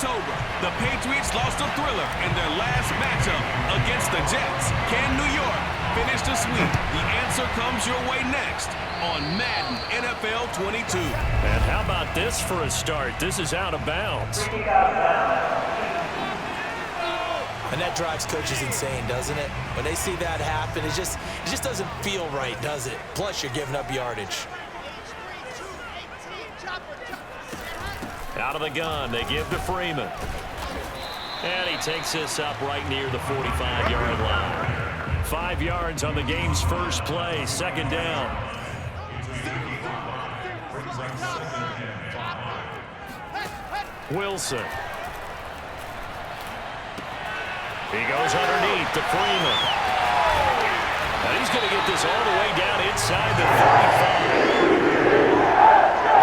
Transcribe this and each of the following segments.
October, the Patriots lost a thriller in their last matchup against the Jets. Can New York finish the sweep? The answer comes your way next on Madden NFL 22. And how about this for a start? This is out of bounds. And that drives coaches insane, doesn't it? When they see that happen, it just doesn't feel right, does it? Plus, you're giving up yardage. Out of the gun, they give to Freeman. And he takes this up right near the 45-yard line. 5 yards on the game's first play, second down. Wilson. He goes underneath to Freeman. And he's going to get this all the way down inside the 35.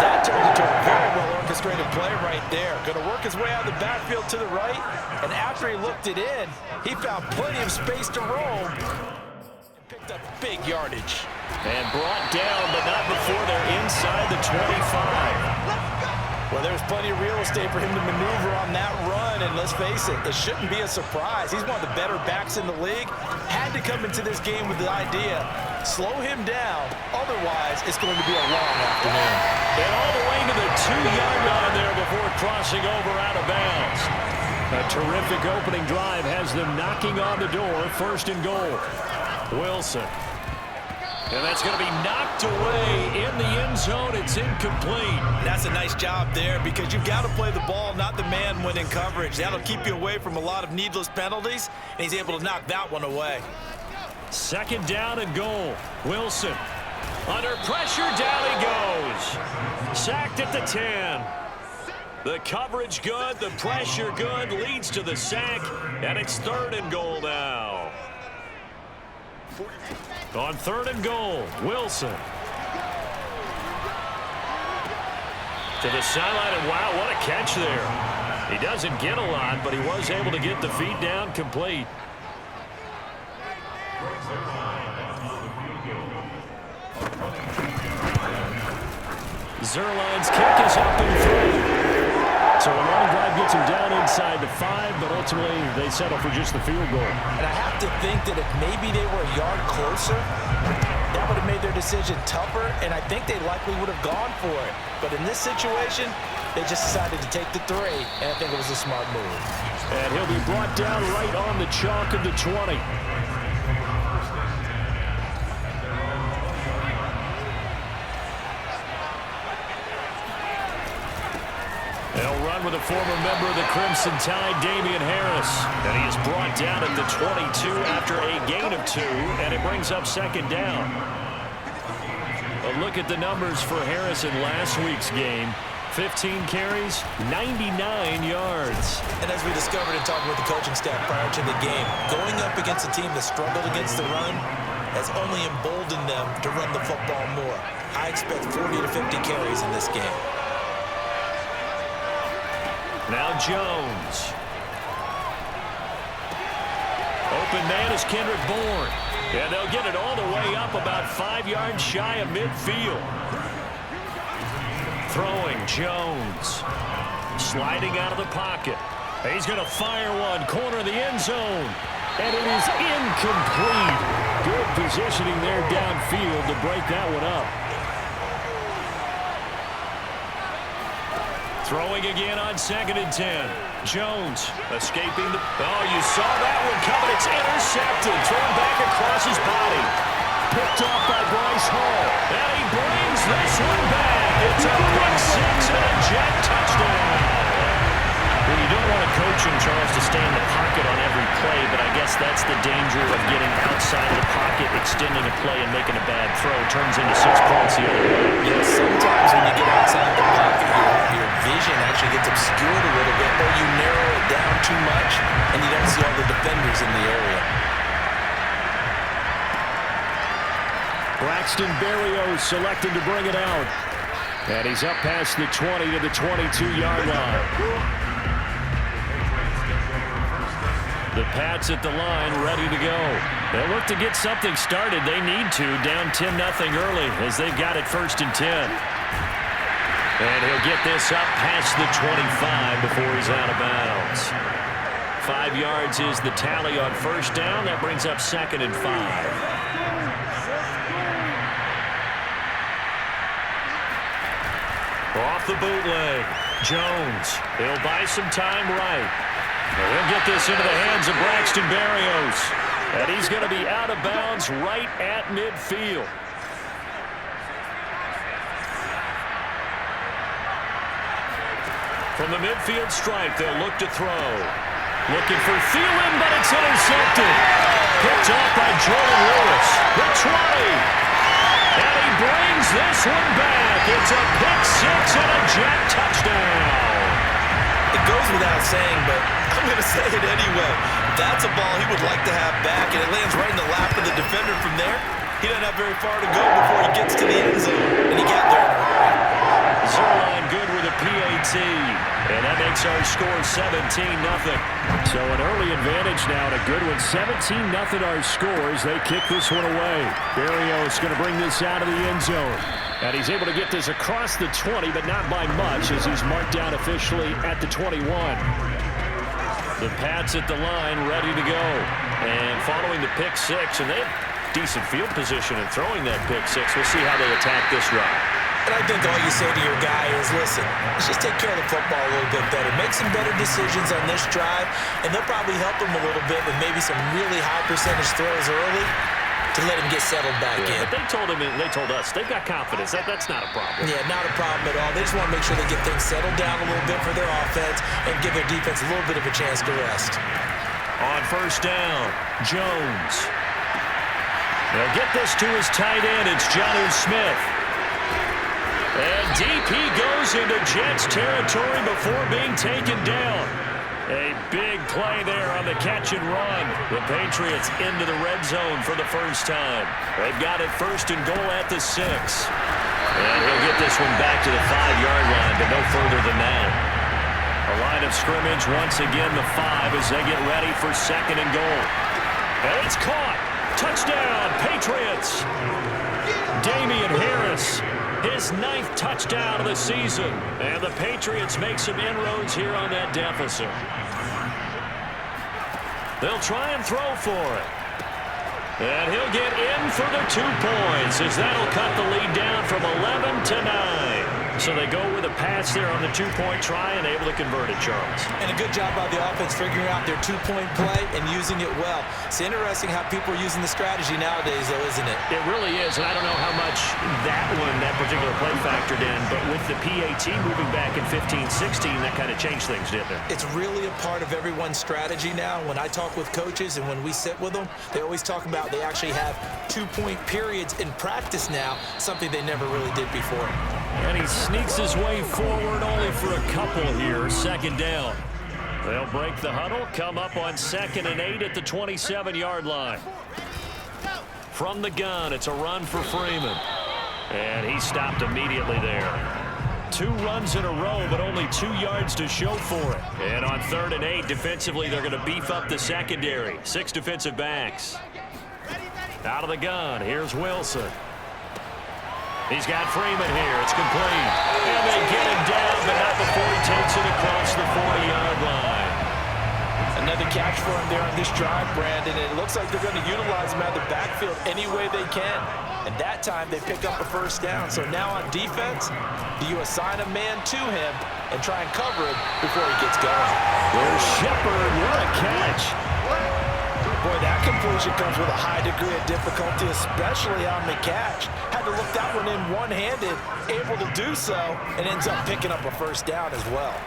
That turned into a very well-orchestrated play right there. Going to work his way out of the backfield to the right. And after he looked it in, he found plenty of space to roam. And picked up big yardage. And brought down, but not before they're inside the 25. Well, there's plenty of real estate for him to maneuver on that run, and let's face it, it shouldn't be a surprise. He's one of the better backs in the league. Had to come into this game with the idea, slow him down, otherwise it's going to be a long afternoon. And all the way to the 2-yard line there before crossing over out of bounds. A terrific opening drive has them knocking on the door, first and goal. Wilson. And that's going to be knocked away in the end zone. It's incomplete. That's a nice job there because you've got to play the ball, not the man when in coverage. That'll keep you away from a lot of needless penalties, and he's able to knock that one away. Second down and goal. Wilson. Under pressure, down he goes. Sacked at the 10. The coverage good, the pressure good, leads to the sack, and it's third and goal now. On third and goal, Wilson. To the sideline, and wow, what a catch there. He doesn't get a lot, but he was able to get the feet down complete. Zuerlein's kick is up and through. So a long drive gets him down inside the 5, but ultimately they settle for just the field goal. And I have to think that if maybe they were a yard closer, that would have made their decision tougher, and I think they likely would have gone for it. But in this situation, they just decided to take the 3, and I think it was a smart move. And he'll be brought down right on the chalk of the 20. They'll run with a former member of the Crimson Tide, Damien Harris. And he is brought down at the 22 after a gain of 2, and it brings up second down. A look at the numbers for Harris in last week's game. 15 carries, 99 yards. And as we discovered in talking with the coaching staff prior to the game, going up against a team that struggled against the run has only emboldened them to run the football more. I expect 40 to 50 carries in this game. Now Jones. Open man is Kendrick Bourne. And they'll get it all the way up about 5 yards shy of midfield. Throwing Jones. Sliding out of the pocket. He's going to fire one. Corner of the end zone. And it is incomplete. Good positioning there downfield to break that one up. Throwing again on second and 10. Jones escaping the... Oh, you saw that one coming. It's intercepted. Thrown back across his body. Picked off by Bryce Hall. And he brings this one back. It's a pick 6 and a jet touchdown. Well, you don't want a coach in Charles to stay in the pocket on every play, but I guess that's the danger of getting outside of the pocket, extending a play, and making a bad throw. Turns into 6 points the other way. Yes, sometimes when you get outside the pocket, your vision actually gets obscured a little bit, or you narrow it down too much, and you don't see all the defenders in the area. Braxton Berrios selected to bring it out. And he's up past the 20 to the 22-yard line. The Pats at the line, ready to go. They'll look to get something started. They need to, down 10-0 early as they've got it first and 10. And he'll get this up past the 25 before he's out of bounds. 5 yards is the tally on first down. That brings up 2nd and 5. Off the bootleg, Jones. He'll buy some time right. He'll get this into the hands of Braxton Berrios. And he's going to be out of bounds right at midfield. From the midfield stripe, they'll look to throw. Looking for Thielen, but it's intercepted. Picked off by Jordan Lewis. The 20. And he brings this one back. It's a pick six and a Jet touchdown. It goes without saying, but I'm going to say it anyway. That's a ball he would like to have back, and it lands right in the lap of the defender from there. He doesn't have very far to go before he gets to the end zone, and he got there in a hurry. Zerline good with a PAT, and that makes our score 17-0. So an early advantage now to Goodwin. 17-0 our score as they kick this one away. Berrios going to bring this out of the end zone. And he's able to get this across the 20, but not by much as he's marked down officially at the 21. The Pats at the line ready to go. And following the pick six, and they have decent field position in throwing that pick six. We'll see how they attack this drive. And I think all you say to your guy is, listen, let's just take care of the football a little bit better. Make some better decisions on this drive, and they'll probably help him a little bit with maybe some really high percentage throws early to let him get settled back in. But they told us, they've got confidence. That's not a problem. Yeah, not a problem at all. They just want to make sure they get things settled down a little bit for their offense and give their defense a little bit of a chance to rest. On first down, Jones. They'll get this to his tight end. It's Jonnu Smith. And deep he goes into Jets territory before being taken down. A big play there on the catch and run. The Patriots into the red zone for the first time. They've got it 1st and goal at the 6. And he'll get this one back to the 5-yard line, but no further than that. A line of scrimmage once again, the 5, as they get ready for 2nd and goal. And it's caught. Touchdown, Patriots. Damian Harris. His 9th touchdown of the season. And the Patriots make some inroads here on that deficit. They'll try and throw for it. And he'll get in for the 2 points as that'll cut the lead down from 11 to 9. So they go with a pass there on the 2-point try and able to convert it, Charles. And a good job by the offense figuring out their 2-point play and using it well. It's interesting how people are using the strategy nowadays, though, isn't it? It really is, and I don't know how much that particular play factored in, but with the PAT moving back in 15-16, that kind of changed things, didn't it? It's really a part of everyone's strategy now. When I talk with coaches and when we sit with them, they always talk about they actually have 2-point periods in practice now, something they never really did before. And he sneaks his way forward only for a couple here. 2nd down. They'll break the huddle, come up on 2nd and 8 at the 27-yard line. From the gun, it's a run for Freeman. And he stopped immediately there. 2 runs in a row, but only 2 yards to show for it. And on 3rd and 8, defensively, they're going to beef up the secondary. 6 defensive backs. Out of the gun, here's Wilson. He's got Freeman here. It's complete. And they get him down, but not before he takes it across the 40-yard line. Another catch for him there on this drive, Brandon. And it looks like they're going to utilize him out of the backfield any way they can. And that time they pick up a 1st down. So now on defense, do you assign a man to him and try and cover him before he gets going? There's Shepard. What a catch. Boy, that completion comes with a high degree of difficulty, especially on the catch. Had to look that one in one-handed, able to do so, and ends up picking up a 1st down as well.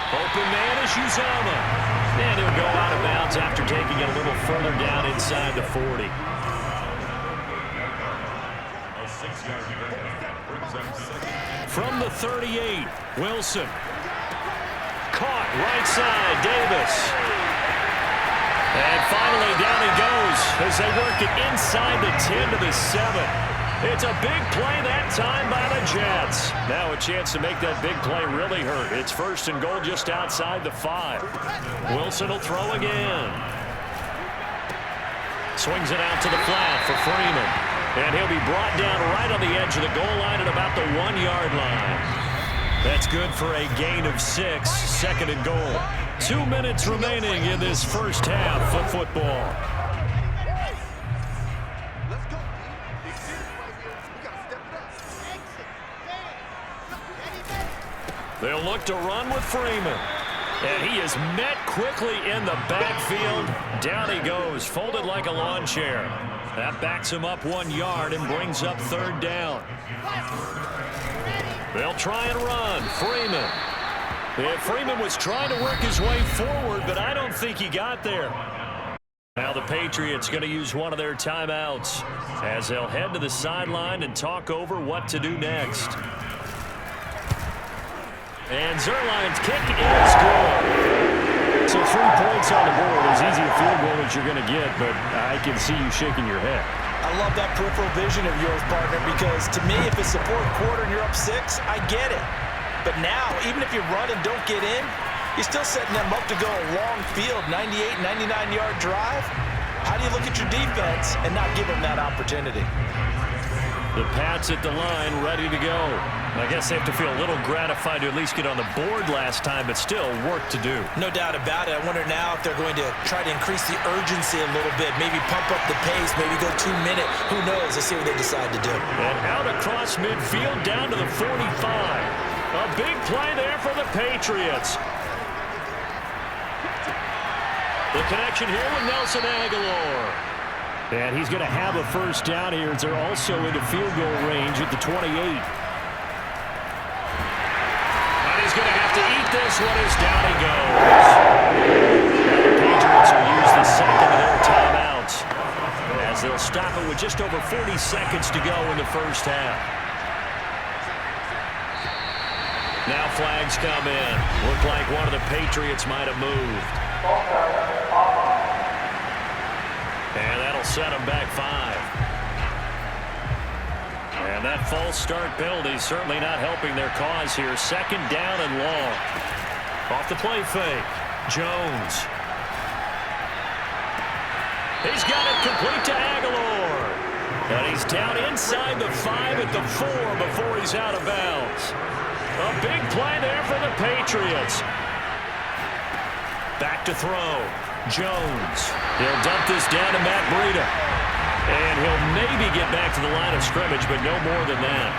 Open man is Uzomah. And he'll go out of bounds after taking it a little further down inside the 40. From the 38, Wilson. Caught right side, Davis. And finally down he goes as they work it inside the 10 to the 7. It's a big play that time by the Jets. Now a chance to make that big play really hurt. It's 1st and goal just outside the 5. Wilson will throw again. Swings it out to the flat for Freeman. And he'll be brought down right on the edge of the goal line at about the 1-yard line. That's good for a gain of 6, second and goal. 2 minutes remaining in this first half of football. They'll look to run with Freeman. And he is met quickly in the backfield. Down he goes, folded like a lawn chair. That backs him up 1 yard and brings up third down. They'll try and run. Freeman. Yeah, Freeman was trying to work his way forward, but I don't think he got there. Now the Patriots going to use one of their timeouts as they'll head to the sideline and talk over what to do next. And Zuerlein's kick is good. So 3 points on the board, as easy a field goal as you're going to get, but I can see you shaking your head. I love that peripheral vision of yours, partner, because to me, if it's the fourth quarter and you're up 6, I get it. But now, even if you run and don't get in, you're still setting them up to go a long field, 98, 99-yard drive. How do you look at your defense and not give them that opportunity? The Pats at the line, ready to go. I guess they have to feel a little gratified to at least get on the board last time, but still work to do. No doubt about it. I wonder now if they're going to try to increase the urgency a little bit, maybe pump up the pace, maybe go 2-minute. Who knows? Let's see what they decide to do. And out across midfield, down to the 45. A big play there for the Patriots. The connection here with Nelson Agholor. And he's going to have a first down here as they're also into field goal range at the 28. And he's going to have to eat this one as down he goes. Now the Patriots will use the second of their timeouts as they'll stop it with just over 40 seconds to go in the first half. Now flags come in. Look like one of the Patriots might have moved. And that'll set him back 5. And that false start penalty certainly not helping their cause here. Second down and long. Off the play fake. Jones. He's got it complete to Agholor. And he's down inside the 5 at the 4 before he's out of bounds. A big play there for the Patriots. Back to throw. Jones. He'll dump this down to Matt Breida. And he'll maybe get back to the line of scrimmage, but no more than that.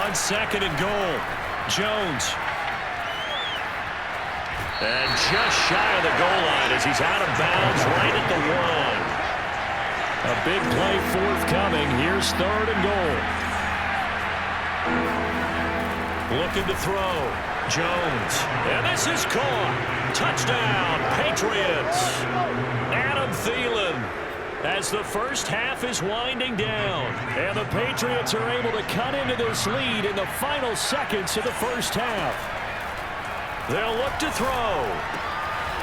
On second and goal, Jones. And just shy of the goal line as he's out of bounds right at the 1. A big play forthcoming. Here's third and goal. Looking to throw. Jones. And this is caught. Touchdown, Patriots. Adam Thielen as the first half is winding down. And the Patriots are able to cut into this lead in the final seconds of the first half. They'll look to throw.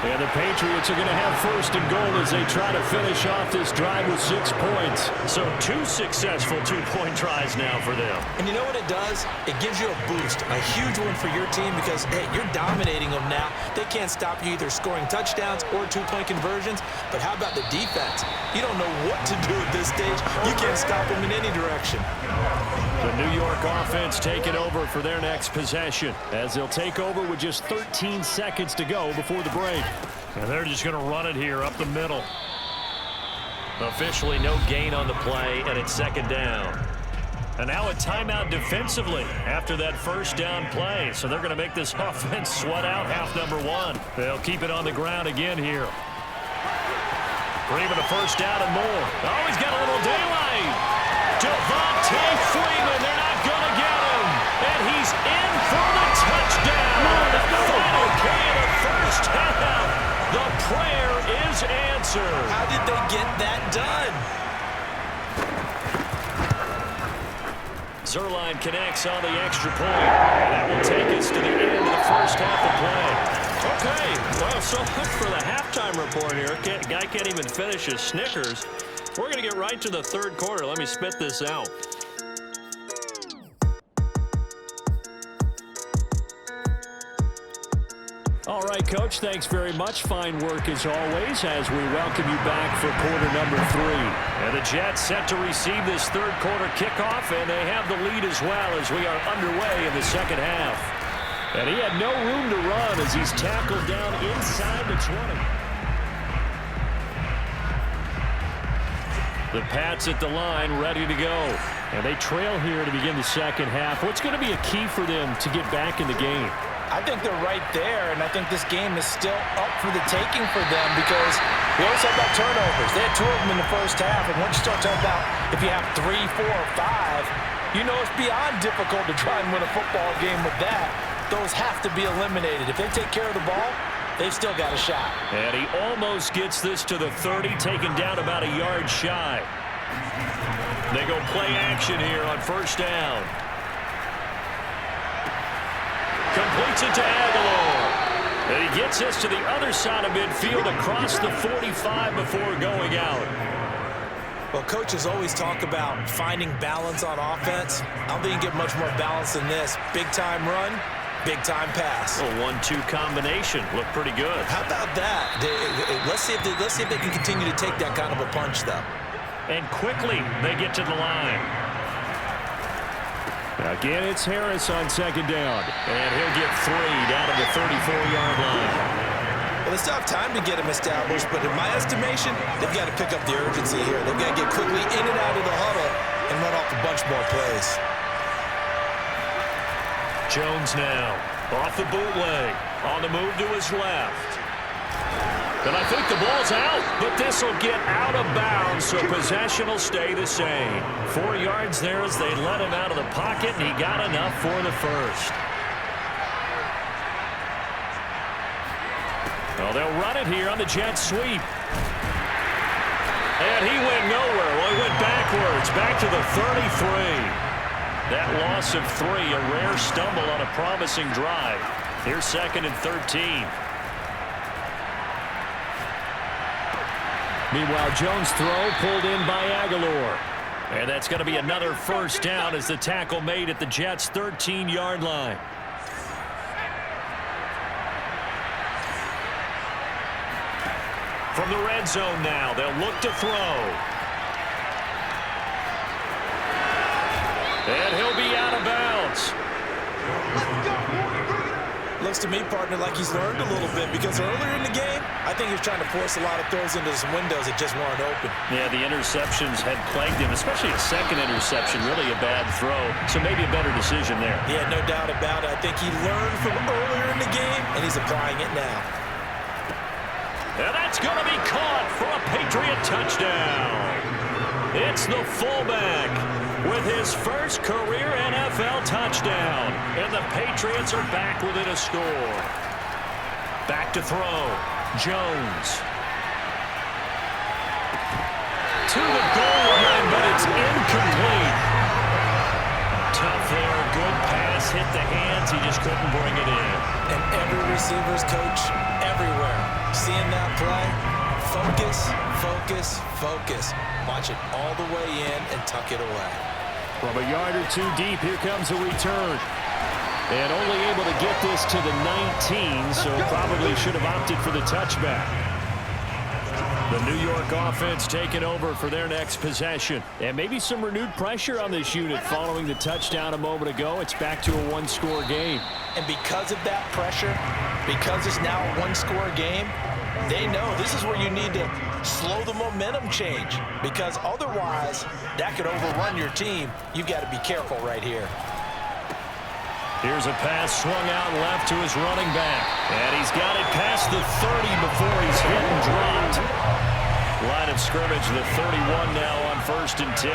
And the Patriots are going to have first and goal as they try to finish off this drive with 6 points. So 2 successful 2-point tries now for them. And you know what it does? It gives you a boost, a huge one for your team because, hey, you're dominating them now. They can't stop you either scoring touchdowns or 2-point conversions. But how about the defense? You don't know what to do at this stage. You can't stop them in any direction. The New York offense taking over for their next possession as they'll take over with just 13 seconds to go before the break. And they're just going to run it here up the middle. Officially no gain on the play, and it's second down. And now a timeout defensively after that first down play. So they're going to make this offense sweat out half number 1. They'll keep it on the ground again here. Freeman a first down and more. Oh, he's got a little daylight. Devontae Freeman, they're not going to get him. And he's in for the touchdown. The final play of the first half. The prayer is answered. How did they get that done? Zuerlein connects on the extra point. And that will take us to the end of the first half of play. Okay, well, so much for the halftime report here. Guy can't even finish his Snickers. We're going to get right to the third quarter. Let me spit this out. All right, right, Coach. Thanks very much. Fine work as always as we welcome you back for quarter number 3. And the Jets set to receive this third quarter kickoff, and they have the lead as well as we are underway in the second half. And he had no room to run as he's tackled down inside the 20. The Pats at the line, ready to go. And they trail here to begin the second half. What's going to be a key for them to get back in the game? I think they're right there, and I think this game is still up for the taking for them because we always talk about turnovers. They had 2 of them in the first half, and once you start talking about if you have 3, 4, or 5, you know it's beyond difficult to try and win a football game with that. Those have to be eliminated. If they take care of the ball, they've still got a shot. And he almost gets this to the 30, taken down about a yard shy. They go play action here on first down. Completes it to Aguilar. And he gets us to the other side of midfield across the 45 before going out. Well, coaches always talk about finding balance on offense. I don't think you get much more balance than this. Big-time run, big-time pass. A 1-2 combination. Looked pretty good. How about that? Let's see if they can continue to take that kind of a punch, though. And quickly, they get to the line. Again, it's Harris on second down. And he'll get 3 down to the 34-yard line. Well, they still have time to get him established, but in my estimation, they've got to pick up the urgency here. They've got to get quickly in and out of the huddle and run off a bunch more plays. Jones now off the bootleg. On the move to his left. And I think the ball's out, but this will get out of bounds, so possession will stay the same. 4 yards there as they let him out of the pocket, and he got enough for the first. Well, they'll run it here on the jet sweep. And he went nowhere. Well, he went backwards, back to the 33. That loss of 3, a rare stumble on a promising drive. Here's 2nd and 13. Meanwhile, Jones' throw pulled in by Aguilar. And that's going to be another first down as the tackle made at the Jets' 13-yard line. From the red zone now, they'll look to throw. And he'll be out of bounds. Looks to me, partner, like he's learned a little bit because earlier in the game, I think he was trying to force a lot of throws into some windows that just weren't open. Yeah, the interceptions had plagued him, especially a second interception, really a bad throw. So maybe a better decision there. Yeah, no doubt about it. I think he learned from earlier in the game, and he's applying it now. And that's going to be caught for a Patriot touchdown. It's the fullback with his first career NFL touchdown. And the Patriots are back within a score. Back to throw. Jones. To the goal line, but it's incomplete. Tough there. Good pass. Hit the hands. He just couldn't bring it in. And every receiver's coach everywhere. Seeing that play, focus, focus, focus. Watch it all the way in and tuck it away. From a yard or 2 deep, here comes a return. And only able to get this to the 19, so probably should have opted for the touchback. The New York offense taking over for their next possession. And maybe some renewed pressure on this unit following the touchdown a moment ago. It's back to a 1-score game. And because of that pressure, because it's now a 1-score game, they know this is where you need to slow the momentum change because otherwise that could overrun your team. You've got to be careful right here. Here's a pass swung out left to his running back. And he's got it past the 30 before he's hit and dropped. Line of scrimmage, the 31 now on 1st and 10.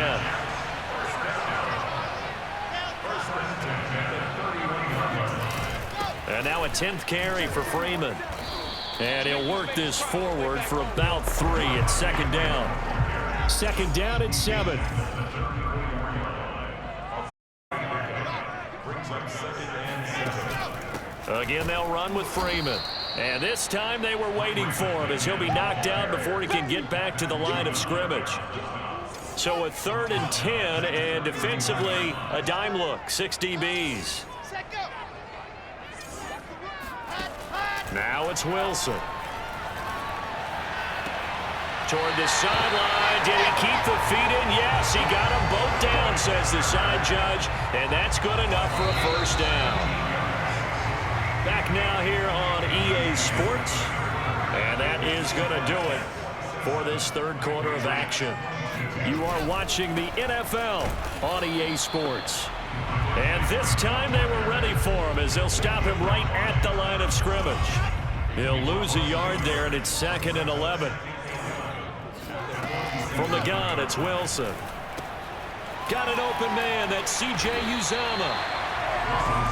And now a 10th carry for Freeman. And he'll work this forward for about 3 at 2nd down. 2nd down at 7. Again, they'll run with Freeman. And this time they were waiting for him as he'll be knocked down before he can get back to the line of scrimmage. So a 3rd and 10, and defensively, a dime look, 6 DBs. Now it's Wilson. Toward the sideline. Did he keep the feet in? Yes, he got them both down, says the side judge. And that's good enough for a first down. Back now here on EA Sports. And that is going to do it for this third quarter of action. You are watching the NFL on EA Sports. And this time they were ready for him as they'll stop him right at the line of scrimmage. He'll lose a yard there, and it's 2nd and 11. From the gun, it's Wilson. Got an open man. That's C.J. Uzomah.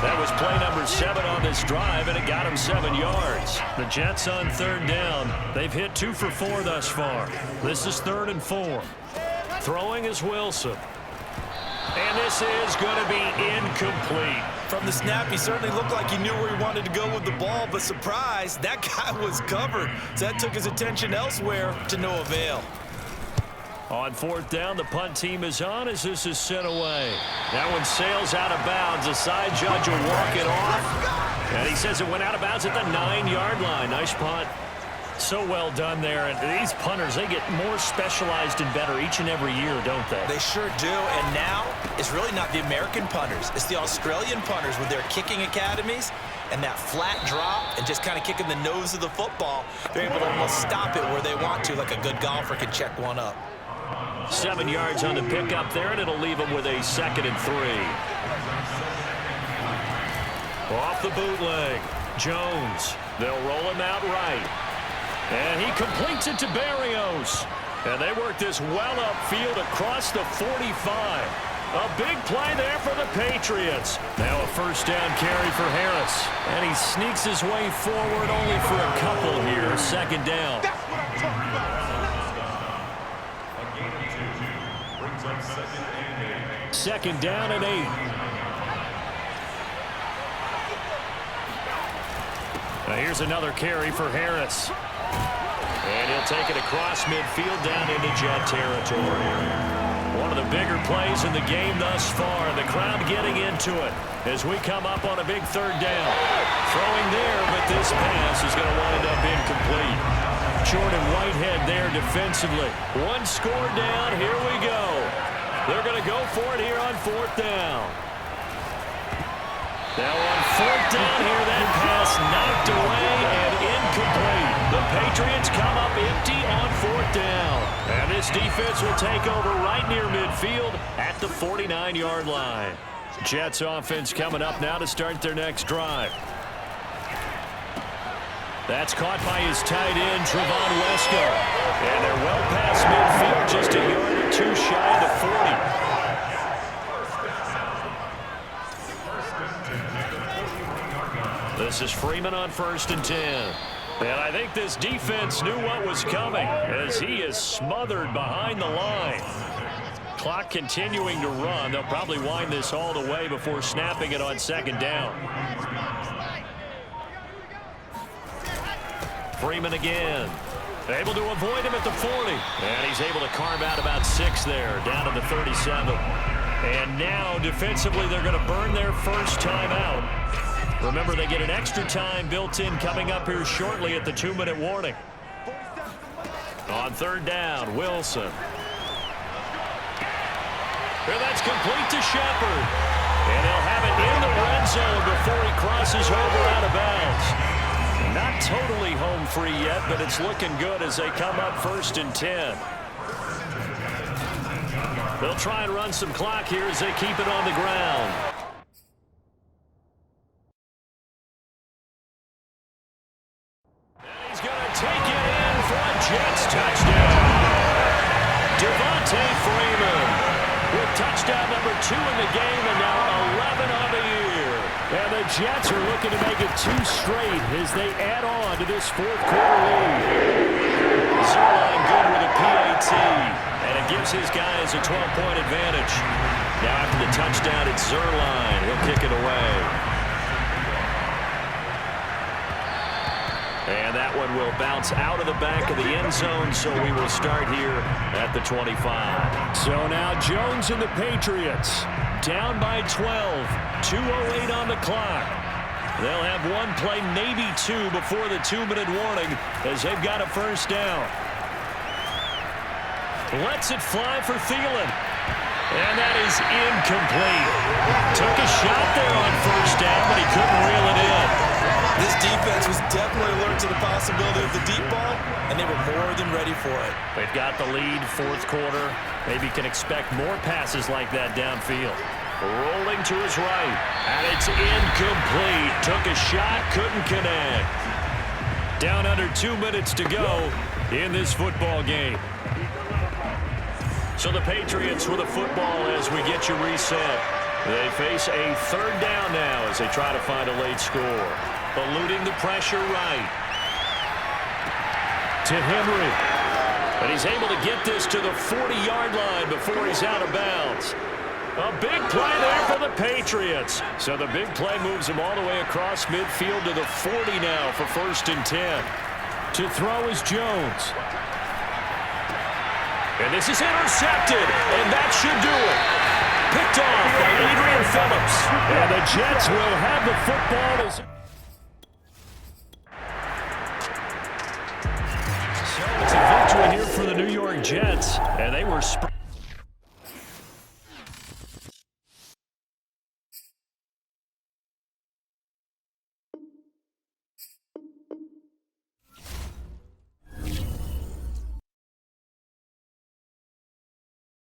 That was play number 7 on this drive, and it got him 7 yards. The Jets on third down. They've hit 2 for 4 thus far. This is 3rd and 4. Throwing is Wilson. And this is going to be incomplete. From the snap, he certainly looked like he knew where he wanted to go with the ball, but surprise, that guy was covered. So that took his attention elsewhere to no avail. On 4th down, the punt team is on as this is sent away. That one sails out of bounds. The side judge will walk it off. And he says it went out of bounds at the 9-yard line. Nice punt. So well done there. And these punters, they get more specialized and better each and every year, don't they? They sure do. And now it's really not the American punters. It's the Australian punters with their kicking academies and that flat drop and just kind of kicking the nose of the football. They're able to almost stop it where they want to, like a good golfer can check one up. 7 yards on the pickup there, and it'll leave him with a 2nd and 3. Off the bootleg. Jones. They'll roll him out right. And he completes it to Berrios. And they work this well upfield across the 45. A big play there for the Patriots. Now a first down carry for Harris. And he sneaks his way forward only for a couple here. 2nd down. Second down and 8. Now here's another carry for Harris. And he'll take it across midfield down into Jet territory. One of the bigger plays in the game thus far. The crowd getting into it as we come up on a big 3rd down. Throwing there, but this pass is going to wind up incomplete. Jordan Whitehead there defensively. One score down. Here we go. They're going to go for it here on 4th down. Now on 4th down here, that pass knocked away and incomplete. The Patriots come up empty on 4th down. And this defense will take over right near midfield at the 49-yard line. Jets offense coming up now to start their next drive. That's caught by his tight end, Trevon Wesco. And they're well past midfield, just a yard or 2 shy of the 40. This is Freeman on 1st and 10. And I think this defense knew what was coming as he is smothered behind the line. Clock continuing to run. They'll probably wind this all the way before snapping it on 2nd down. Freeman again. Able to avoid him at the 40. And he's able to carve out about 6 there, down to the 37. And now, defensively, they're going to burn their first time out. Remember, they get an extra time built in coming up here shortly at the 2-minute warning. On 3rd down, Wilson. And that's complete to Shepard. And they'll have it in the red zone before he crosses over out of bounds. Not totally home free yet, but it's looking good as they come up 1st and 10. They'll try and run some clock here as they keep it on the ground. And he's going to take it in for a Jets touchdown. Devontae Freeman with touchdown number 2 in the game and now 11 on the year. And the Jets are looking to make it 2 straight as they add on to this 4th quarter lead. Zerline good with a PAT, and it gives his guys a 12-point advantage. Now after the touchdown, it's Zerline. He'll kick it away. And that one will bounce out of the back of the end zone, so we will start here at the 25. So now Jones and the Patriots down by 12. 2:08 on the clock. They'll have one play, maybe two, before the 2-minute warning as they've got a first down. Lets it fly for Thielen. And that is incomplete. Took a shot there on first down, but he couldn't reel it in. This defense was definitely alert to the possibility of the deep ball, and they were more than ready for it. They've got the lead, fourth quarter. Maybe can expect more passes like that downfield. Rolling to his right, and it's incomplete. Took a shot, couldn't connect. Down under 2 minutes to go in this football game. So the Patriots with a football as we get you reset. They face a third down now as they try to find a late score. Eluding the pressure right. To Henry. And he's able to get this to the 40-yard line before he's out of bounds. A big play there for the Patriots. So the big play moves him all the way across midfield to the 40 now for 1st and 10. To throw is Jones. And this is intercepted, and that should do it. Picked off by Adrian Phillips. And the Jets will have the football. So it's a victory here for the New York Jets, and they were